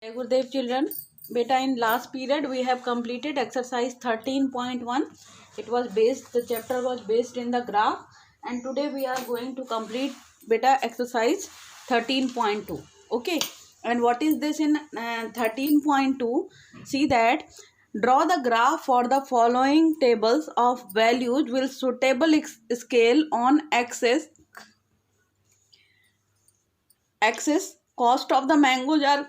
Jai Gurudev children. Beta, in last period we have completed exercise 13.1. It was based, the chapter was based in the graph, and today we are going to complete beta exercise 13.2. Okay, and what is this in 13.2? See that draw the graph for the following tables of values with suitable scale on axis. Cost of the mangoes are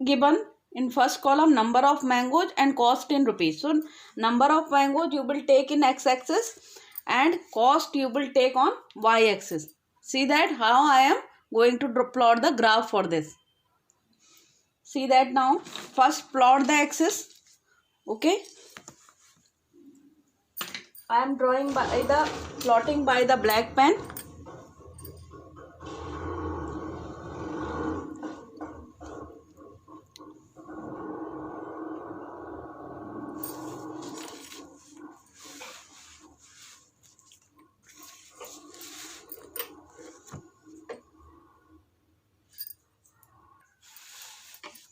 given in first column, number of mangoes and cost in rupees. So number of mangoes you will take in x-axis and cost you will take on y-axis. See that how I am going to plot the graph for this. See that now, first plot the axis. Okay, I am drawing by the plotting by the black pen.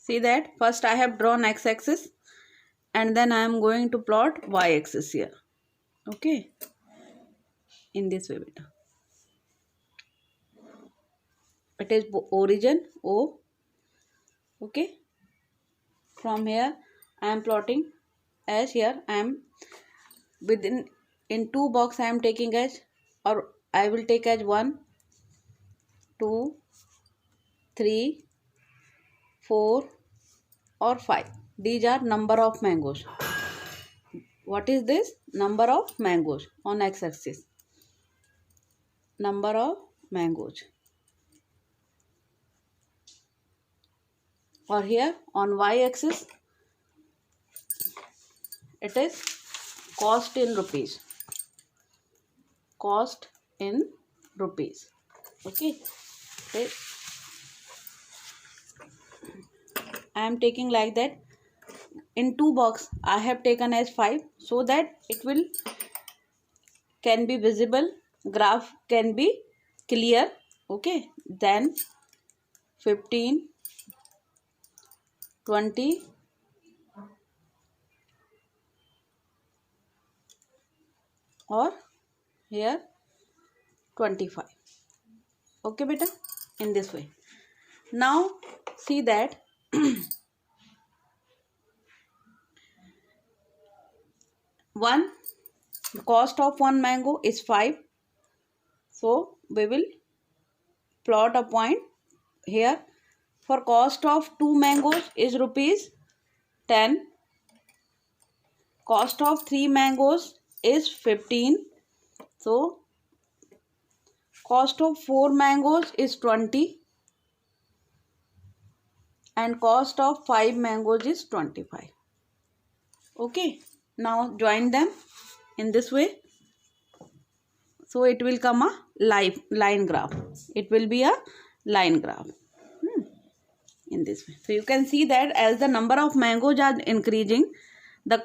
See that first I have drawn x-axis and then I am going to plot y-axis here. Okay, in this way beta. It is origin O. Okay, from here I am plotting as here I am within in two box I am taking as, or I will take as 1, 2, 3, 4 or 5. These are number of mangoes. What is this? Number of mangoes on x-axis. Number of mangoes. Or here on y-axis it is cost in rupees. Cost in rupees. Okay. I am taking like that. In two box I have taken as 5 so that it will can be visible, graph can be clear. Okay, then 15, 20, or here 25. Okay beta, in this way. Now see that the cost of one mango is 5. So we will plot a point here. For cost of 2 mangoes is rupees 10. Cost of 3 mangoes is 15. So cost of 4 mangoes is 20. And cost of 5 mangoes is 25. Okay. Now join them in this way. So it will come a line graph. It will be a line graph. In this way. So you can see that as the number of mangoes are increasing, the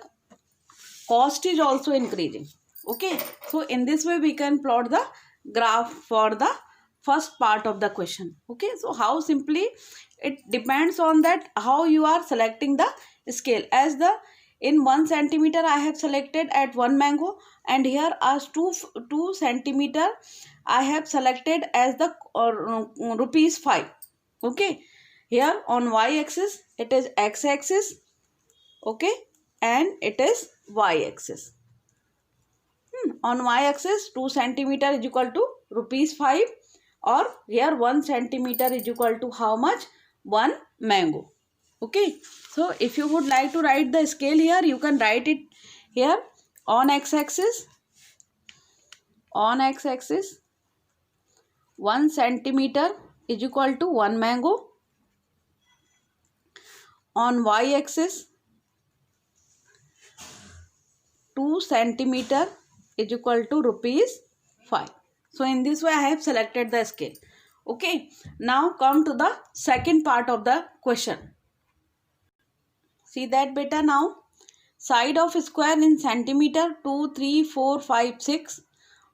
cost is also increasing. Okay. So in this way we can plot the graph for the first part of the question. Okay. So how simply it depends on that how you are selecting the scale. As the in 1 centimeter I have selected at 1 mango, and here as 2 centimeter I have selected as the rupees 5. Okay. Here on y-axis it is x-axis. Okay, and it is y-axis. On y-axis 2 centimeter is equal to rupees 5, or here 1 centimeter is equal to how much? 1 mango. Okay, so if you would like to write the scale here, you can write it here on x-axis. On x-axis 1 centimeter is equal to 1 mango. On y-axis 2 centimeter is equal to rupees 5. So in this way I have selected the scale. Okay. Now come to the second part of the question. See that beta now. Side of square in centimeter 2, 3, 4, 5, 6.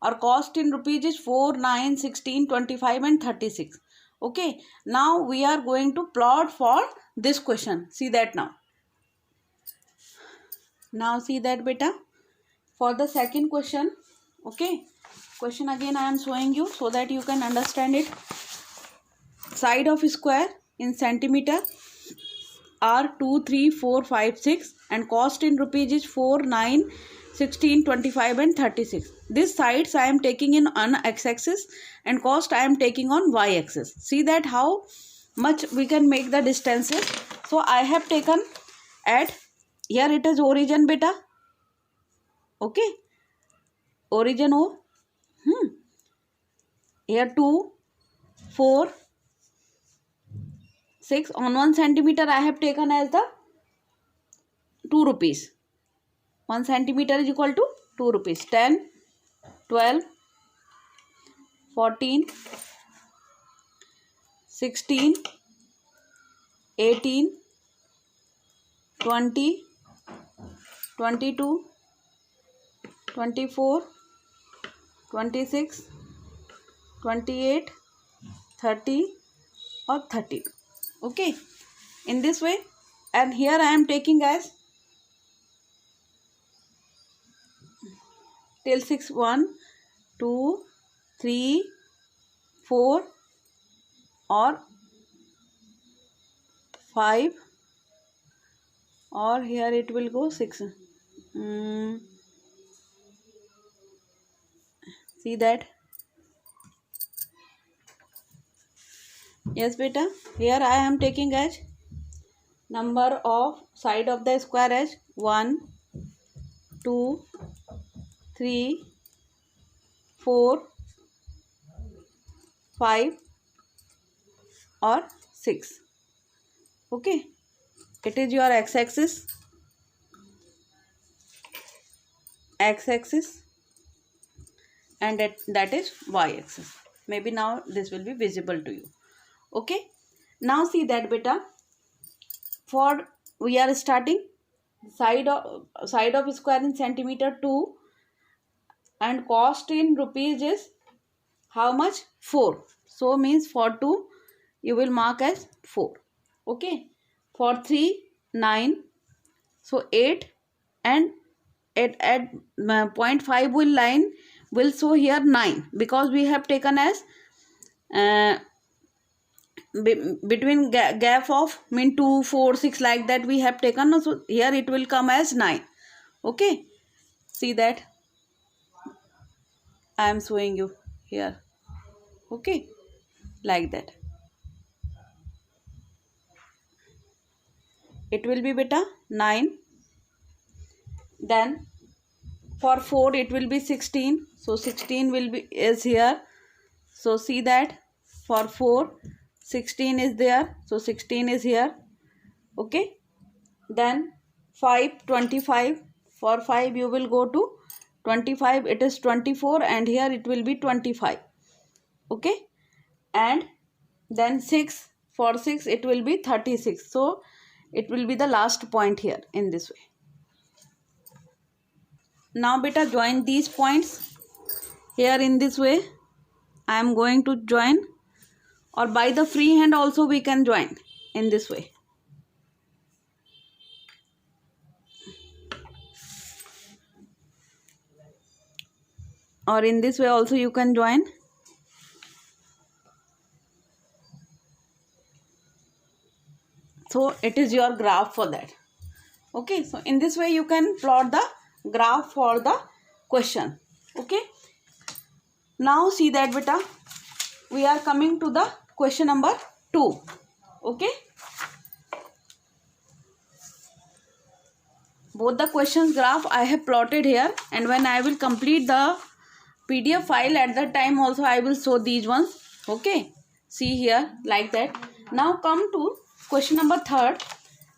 Our cost in rupees is 4, 9, 16, 25 and 36. Okay. Now we are going to plot for this question. See that now. Now see that beta. For the second question, okay, question again I am showing you so that you can understand it. Side of square in centimeter are 2, 3, 4, 5, 6 and cost in rupees is 4, 9, 16, 25 and 36. These sides I am taking in on x-axis and cost I am taking on y-axis. See that how much we can make the distances. So I have taken at, here it is origin beta. Okay, origin O. Here 2, 4, 6 on 1 centimeter I have taken as the 2 rupees. 1 centimeter is equal to 2 rupees. 10, 12, 14, 16, 18, 20, 22, 24, 26, 28, 30 or 32. Okay, in this way, and here I am taking as till 6, 1, 2, 3, 4 or 5 or here it will go 6. See that? Yes beta, here I am taking as number of side of the square as 1, 2, 3, 4, 5 or 6. Okay, it is your x-axis, and that is y-axis. Maybe now this will be visible to you. Okay, now see that beta. For we are starting side of square in centimeter 2 and cost in rupees is how much? 4. So means for 2 you will mark as 4. Okay, for 3 9, so 8 and at 0.5 will line will show here 9 because we have taken as between gap of mean 2 4 6 like that we have taken, so here it will come as 9. Okay, see that I am showing you here. Okay, like that it will be beta 9. Then for 4 it will be 16, so 16 will be is here. So see that for 4 16 is there, so 16 is here. Okay, then 5 25, for 5 you will go to 25, it is 24 and here it will be 25. Okay, and then 6, for 6 it will be 36, so it will be the last point here in this way. Now beta join these points here in this way. I am going to join, or by the free hand also we can join in this way. Or in this way also you can join. So it is your graph for that. Okay, so in this way you can plot the graph for the question. Okay, now see that beta, we are coming to the question number 2. Okay, both the questions graph I have plotted here, and when I will complete the PDF file at that time also I will show these ones. Okay, see here like that. Now come to question number 3rd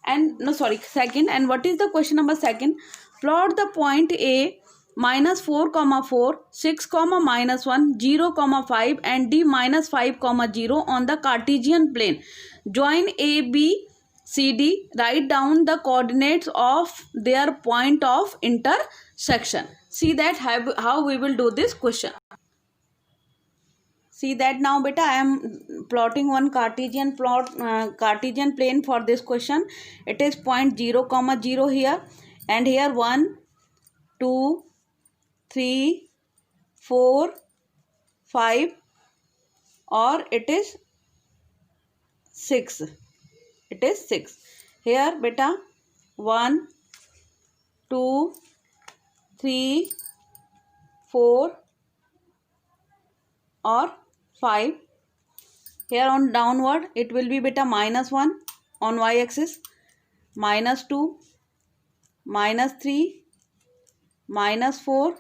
and second. And what is the question number 2nd? Plot the point A minus 4 comma 4, 6 comma minus 1, 0 comma 5 and D minus 5 comma 0 on the Cartesian plane. Join A, B, C, D. Write down the coordinates of their point of intersection. See that how we will do this question. See that now beta, I am plotting one Cartesian Cartesian plane for this question. It is point 0 comma 0 here, and here 1 2 3 4 5, or it is 6. It is 6 here beta. 1 2 3 4 or 5. Here on downward it will be beta -1 on y-axis, -2, -3, -4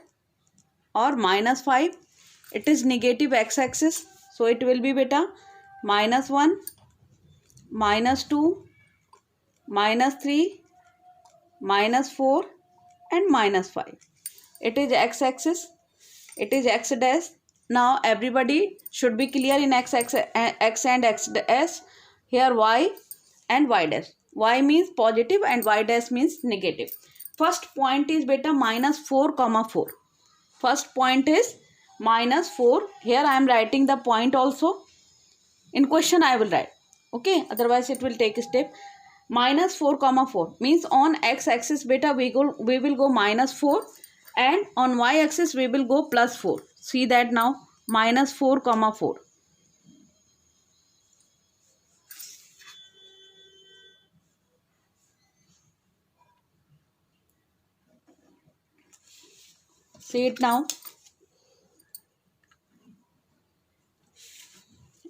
or -5. It is negative x-axis, so it will be beta -1, -2, -3, -4 and -5. It is x-axis, it is x dash. Now everybody should be clear in x and x dash. Here y and y dash. Y means positive and y dash means negative. First point is beta -4 comma 4. First point is -4. Here I am writing the point also. In question I will write. Okay, otherwise it will take a step. -4 comma 4 means on x axis beta we will go -4, and on y axis we will go +4. See that now, -4 comma 4. See it now.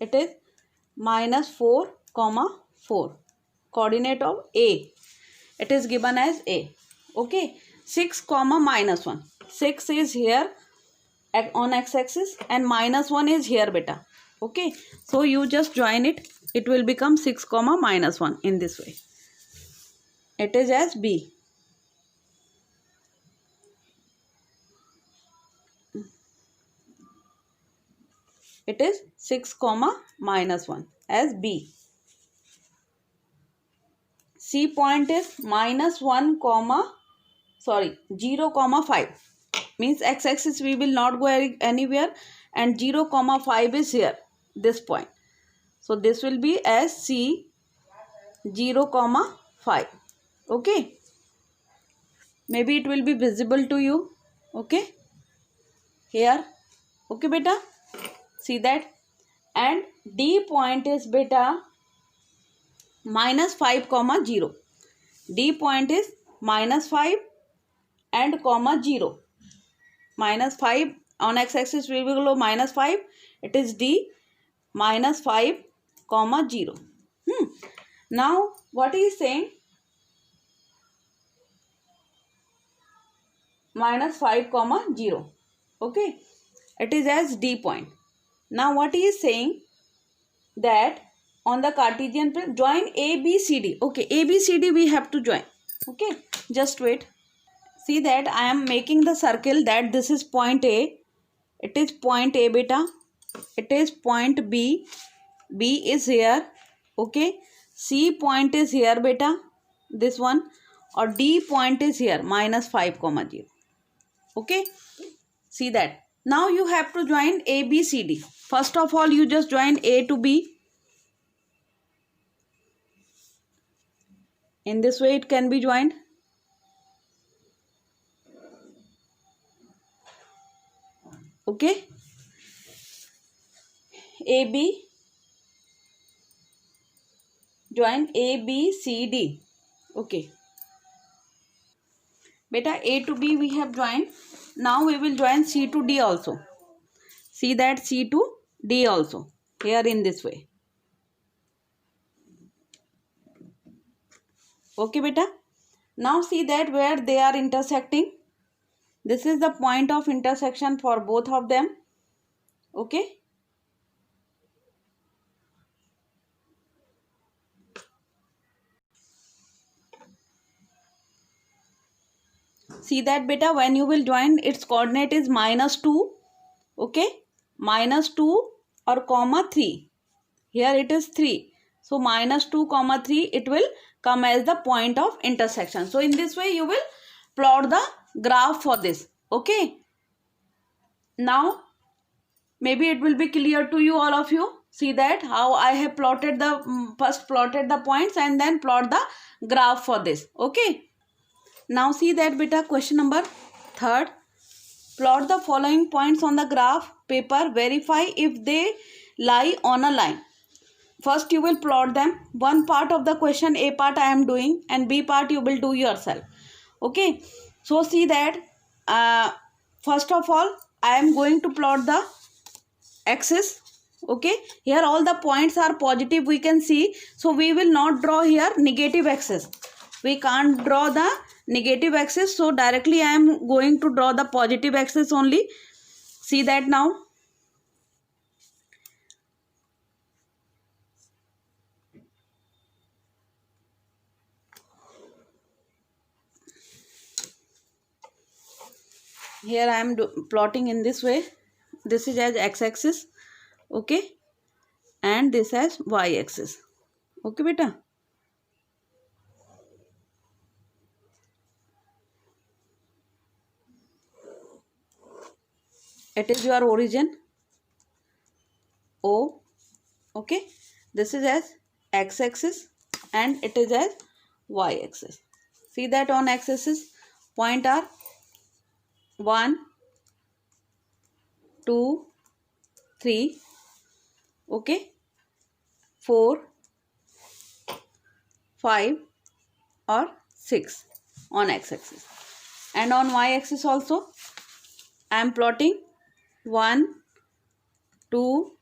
It is -4 comma 4. Coordinate of A. It is given as A. Okay. 6 comma -1. 6 is here on x-axis and -1 is here beta. Okay. So you just join it. It will become 6 comma -1 in this way. It is as B. It is 6 comma -1 as B. C point is -1 comma 0 comma 5. Means x-axis we will not go anywhere, and 0 comma 5 is here, this point. So this will be as C 0 comma 5. Okay. Maybe it will be visible to you. Okay. Here. Okay beta. See that. And D point is beta -5 comma 0. D point is -5 and comma 0. -5 on x-axis we will go -5. It is D -5 comma 0. Now what is saying? -5 comma 0. Okay. It is as D point. Now what he is saying, that on the Cartesian plane join ABCD. Okay, ABCD we have to join. Okay, just wait. See that I am making the circle, that this is point A. It is point A beta. It is point B. B is here. Okay. C point is here beta. This one. Or D point is here, -5 comma 0. Okay. See that. Now you have to join ABCD. First of all, you just join A to B. In this way it can be joined. Okay. AB. Join ABCD. Okay. Beta A to B we have joined. Now we will join C to D also. See that, C to D also. Here in this way. Okay beta. Now see that where they are intersecting. This is the point of intersection for both of them. Okay. See that beta, when you will join, its coordinate is -2. Okay. -2 or comma 3. Here it is 3. So -2 comma 3 it will come as the point of intersection. So in this way you will plot the graph for this. Okay. Now maybe it will be clear to you, all of you. See that how I have plotted the first plotted the points and then plot the graph for this. Okay, now see that beta, question number 3rd. Plot the following points on the graph paper, verify if they lie on a line. First you will plot them. One part of the question, A part I am doing and B part you will do yourself. Okay, so see that first of all I am going to plot the axis. Okay, here all the points are positive, we can see, so we will not draw here negative axis. We can't draw the negative axis, so directly I am going to draw the positive axis only. See that now. Here I am plotting in this way. This is as x-axis, okay, and this as y-axis. Okay beta. It is your origin O. Okay, this is as x-axis and it is as y-axis. See that on x-axis point are 1, 2, 3, okay, 4, 5 or 6 on x-axis, and on y-axis also I am plotting 1, 2,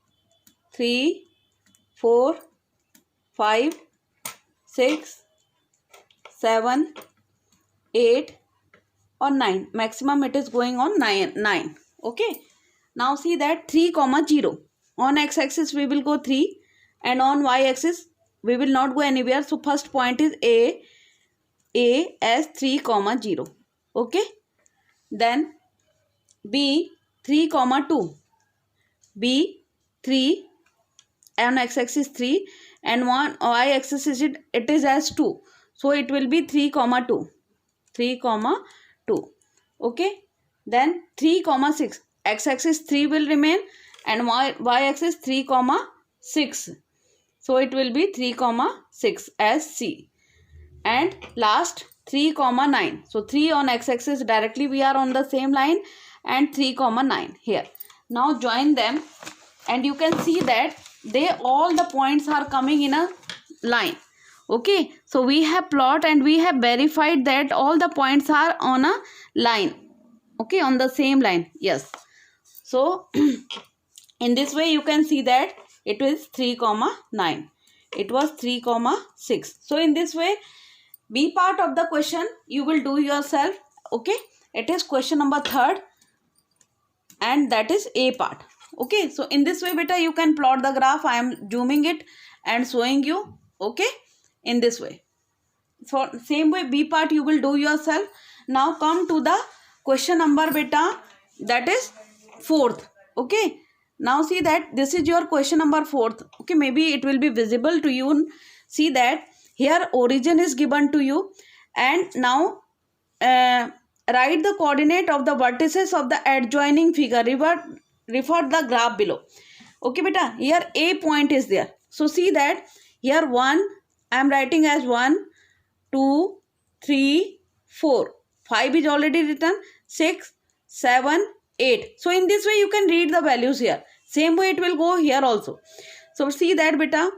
3, 4, 5, 6, 7, 8 or 9. Maximum it is going on 9. Okay, now see that 3, 0. On x-axis we will go 3 and on y-axis we will not go anywhere. So first point is A as 3, 0. Okay, then B 3, 2. B 3 on x-axis 3 and on y-axis it is as 2. So it will be 3, 2. 3, 2. Okay, then 3, 6. X-axis 3 will remain and y-axis 3, 6. So it will be 3, 6 as C. And last 3, 9. So 3 on x-axis directly we are on the same line and 3, 9 here. Now join them and you can see that all the points are coming in a line. Okay, so we have plot and we have verified that all the points are on a line. Okay, on the same line. Yes. So in this way you can see that it is 3, 9. It was 3, 6. So in this way B part of the question you will do yourself. Okay, it is question number 3rd and that is A part. Okay, so in this way beta you can plot the graph. I am zooming it and showing you. Okay, in this way. So same way B part you will do yourself. Now come to the question number beta, that is 4th. Okay, now see that this is your question number 4th. Okay, maybe it will be visible to you. See that here origin is given to you and now write the coordinate of the vertices of the adjoining figure. Refer the graph below. Okay beta, here A point is there. So see that here 1 I am writing as 1, 2, 3, 4. 5 is already written. 6, 7, 8. So in this way you can read the values here. Same way it will go here also. So see that beta,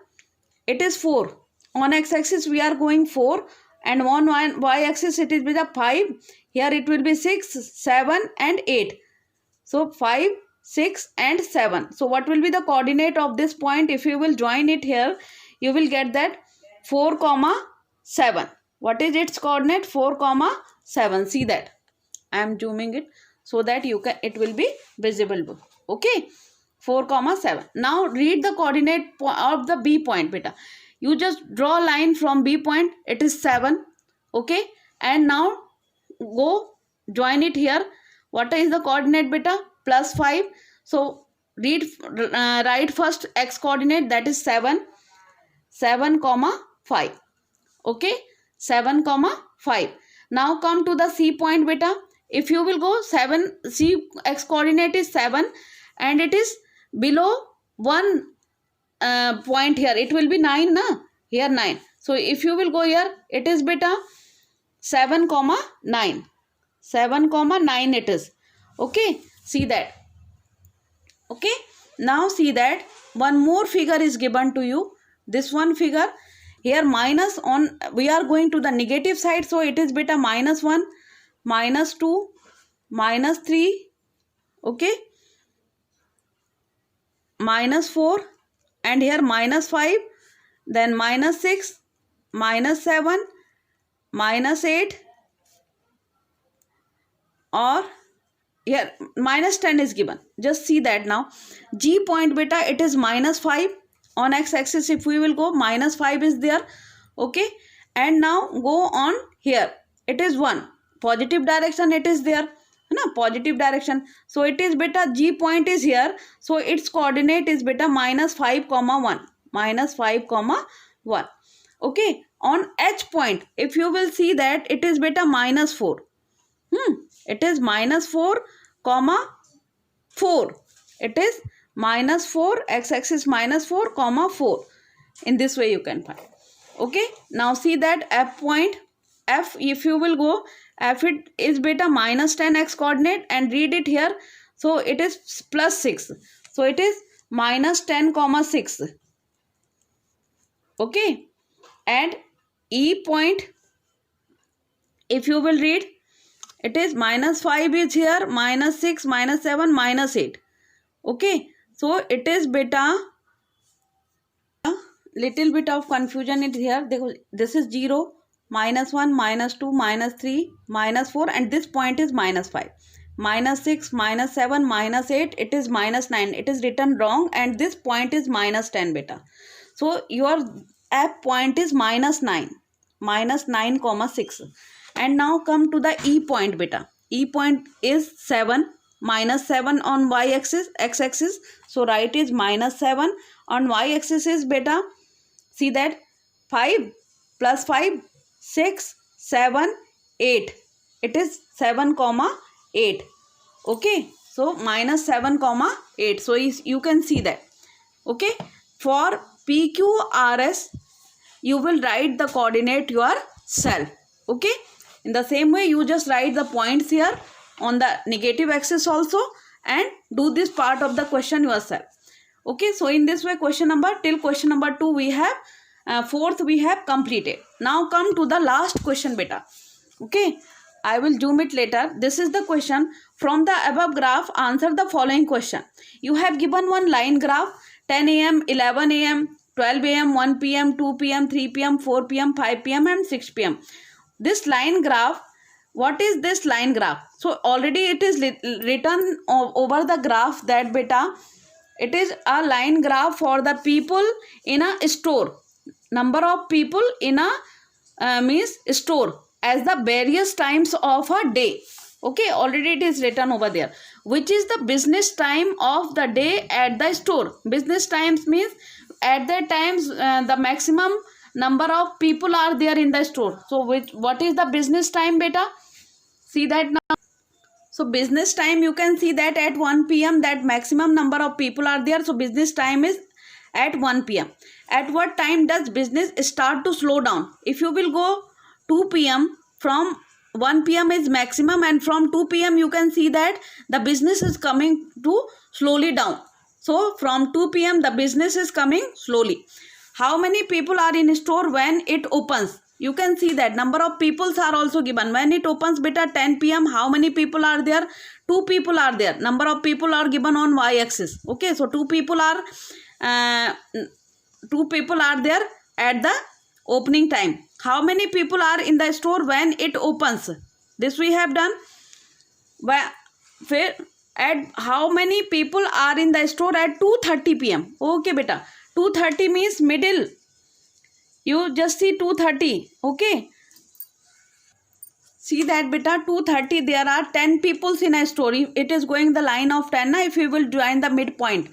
it is 4. On x-axis we are going 4 and on y-axis it is beta 5. Here it will be 6, 7 and 8. So 5, 6 and 7. So what will be the coordinate of this point? If you will join it here, you will get that 4, 7. What is its coordinate? 4, 7. See that. I am zooming it so that it will be visible. Okay. 4, 7. Now read the coordinate of the B point beta. You just draw a line from B point. It is 7. Okay. And now go join it here. What is the coordinate beta? Plus 5. So write first x coordinate, that is 7. 7, 5. Okay, 7, 5. Now come to the C point beta. If you will go 7, C x coordinate is 7 and it is below one point here, it will be 9 na, here 9. So if you will go here, it is beta 7 comma 9, 7 comma 9 it is. Okay, see that. Okay, now see that one more figure is given to you. This one figure here, minus on, we are going to the negative side, so it is beta minus 1, minus 2, minus 3, okay, minus 4, and here minus 5, then minus 6, minus 7, minus 8, or here minus 10 is given. Just see that now. G point beta, it is minus 5 on x-axis. If we will go, minus 5 is there. Okay, and now go on here, it is 1, positive direction it is there, no, positive direction. So it is beta, G point is here, so its coordinate is beta minus 5 comma 1, minus 5 comma 1. Okay, on H point, if you will see that, it is beta minus 4. It is minus 4 comma 4. It is minus 4, x-axis minus 4 comma 4. In this way you can find. Okay, now see that F point, F, if you will go, F it is beta minus 10 x coordinate, and read it here. So it is plus 6. So it is minus 10 comma 6. Okay, and E point, if you will read, it is minus 5 is here, minus 6, minus 7, minus 8. Okay, so it is beta, little bit of confusion is here. This is 0, minus 1, minus 2, minus 3, minus 4, and this point is minus 5. Minus 6, minus 7, minus 8, it is minus 9. It is written wrong, and this point is minus 10 beta. So your F point is minus 9, minus 9 comma 6. And now come to the E point beta. E point is 7, minus 7 on y-axis, x-axis. So right is minus 7. On y-axis is beta. See that 5 plus 5, 6, 7, 8. It is 7 comma 8. Okay, so minus 7 comma 8. So you can see that. Okay, for PQRS, you will write the coordinate yourself. Okay, in the same way you just write the points here on the negative axis also, and do this part of the question yourself. Okay, so in this way question number, till question number 2 we have, fourth we have completed. Now come to the last question beta. Okay, I will zoom it later. This is the question. From the above graph, answer the following question. You have given one line graph, 10 a.m., 11 a.m., 12 a.m., 1 p.m., 2 p.m., 3 p.m., 4 p.m., 5 p.m. and 6 p.m. This line graph, what is this line graph? So already it is written over the graph that beta, it is a line graph for the people in a store. Number of people in a means store as the various times of a day. Okay, already it is written over there. Which is the business time of the day at the store. Business times means at that times the maximum number of people are there in the store. So what is the business time beta? See that now. So business time, you can see that at 1 p.m. that maximum number of people are there. So business time is at 1 p.m. At what time does business start to slow down? If you will go 2 p.m. from 1 p.m. is maximum, and from 2 p.m. you can see that the business is coming to slowly down. So from 2 p.m. the business is coming slowly. How many people are in store when it opens? You can see that number of peoples are also given. When it opens beta 10 p.m. how many people are there? 2 people are there. Number of people are given on y-axis. Okay, so 2 people are there at the opening time. How many people are in the store when it opens? This we have done. At how many people are in the store at 2:30 p.m. Okay beta, 2:30 means middle. You just see 2:30. Okay, see that beta, 2:30 there are 10 peoples in a store. It is going the line of 10. If we will join the midpoint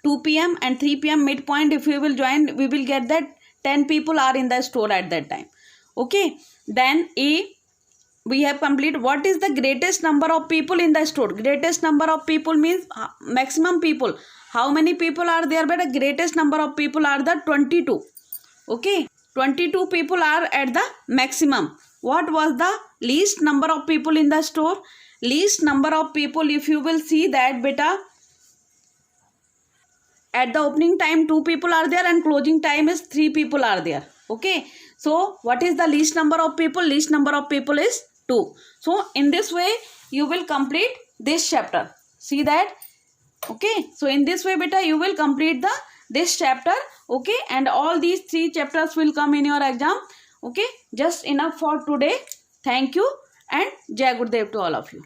2 p.m. and 3 p.m. midpoint, if we will join, we will get that 10 people are in the store at that time. Okay, then we have complete. What is the greatest number of people in the store? Greatest number of people means maximum people. How many people are there? But the greatest number of people are the 22. Okay, 22 people are at the maximum. What was the least number of people in the store? Least number of people, if you will see that beta, at the opening time 2 people are there and closing time is 3 people are there. Okay, so what is the least number of people? Least number of people is 2. So in this way you will complete this chapter. See that? Okay, so in this way beta you will complete this chapter. Okay, and all these 3 chapters will come in your exam. Okay, just enough for today. Thank you and Jai Gurudev to all of you.